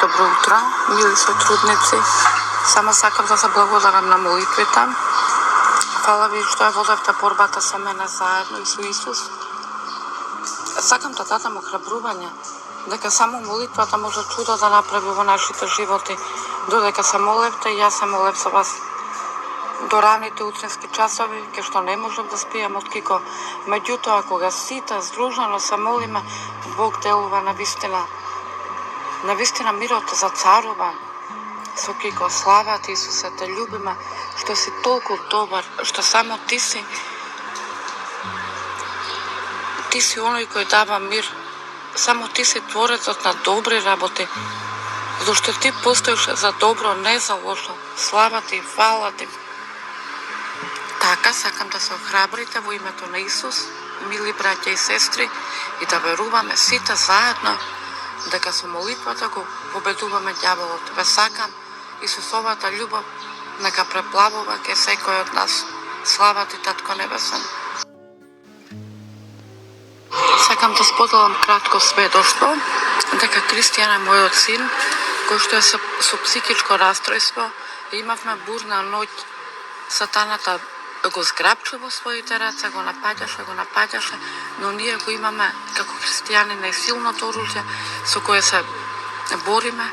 Добро утро, мили сотрудници. Само сакам да се благодарам на молитвите. Фала ви што ја водевте борбата со мене заедно и со Исус. Сакам да дадам охрабрување дека само молитвата може чудо да направи во нашите животи. Додека се молевте, јас се молев со вас до раните утрински часови, ке што не можев да спијам од кико. Меѓутоа, кога сите здружено се молиме, Бог делува на вистина. На вистина мирот зацарува. Со кико, слава ти, Исусе, те љубиме, што си толку добар, што само ти си оној кој дава мир. Само ти си творецот на добри работи, зашто ти постоиш за добро, не за лошо. Слава ти, фала ти. Така сакам да се охрабрите во името на Исус, мили браќа и сестри, и да веруваме сите заедно дека со молитвата го победуваме ѓаволот. Ве сакам, Исусовата љубов нека преплавува ке секој од нас. Слава ти, Татко Небесен. Сакам да споделам кратко сведоштво дека Кристијан е мојот син, кој што е со психичко растројство. Имавме бурна ноќ. Сатаната го зграбчи во своите раце, го напаѓаше, но ние го имаме како христијани најсилното оружје со кое се бориме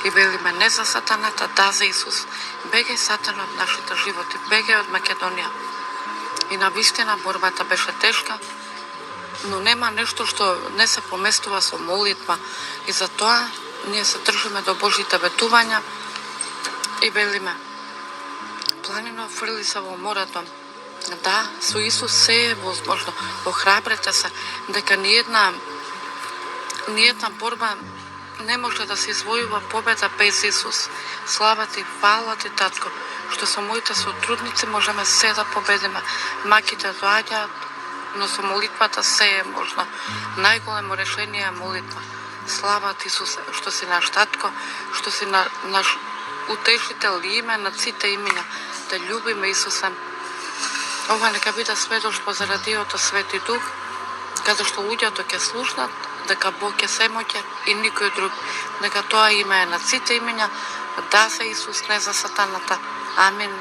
и велиме не за сатаната, да за Исус. Бегај сатан од нашите животи, бегај од Македонија. И навистина борбата беше тешка, но нема нешто што не се поместува со молитва. И затоа ние се држиме до Божите ветувања и велиме планино фрли се во морето. Да, со Исус се е возможно. Охрабрете се дека ниедна борба не може да се извојува победа без Исус. Слава ти, фала ти, Татко, што со моите сотрудници можеме се да победиме. Маките доаѓаат, но со молитвата се е можно. Најголемо решение е молитва. Слава ти, Исус, што си наш Татко, што си наш утешител и име на сите имиња. Да љубиме Исуса. Ова нека биде сведоштво за радиото Свети Дух, каде што луѓето ќе слушнат дека Бог е семоќен и никој друг. Дека тоа име е на сите имиња, да за Исус, не за сатаната. Амин.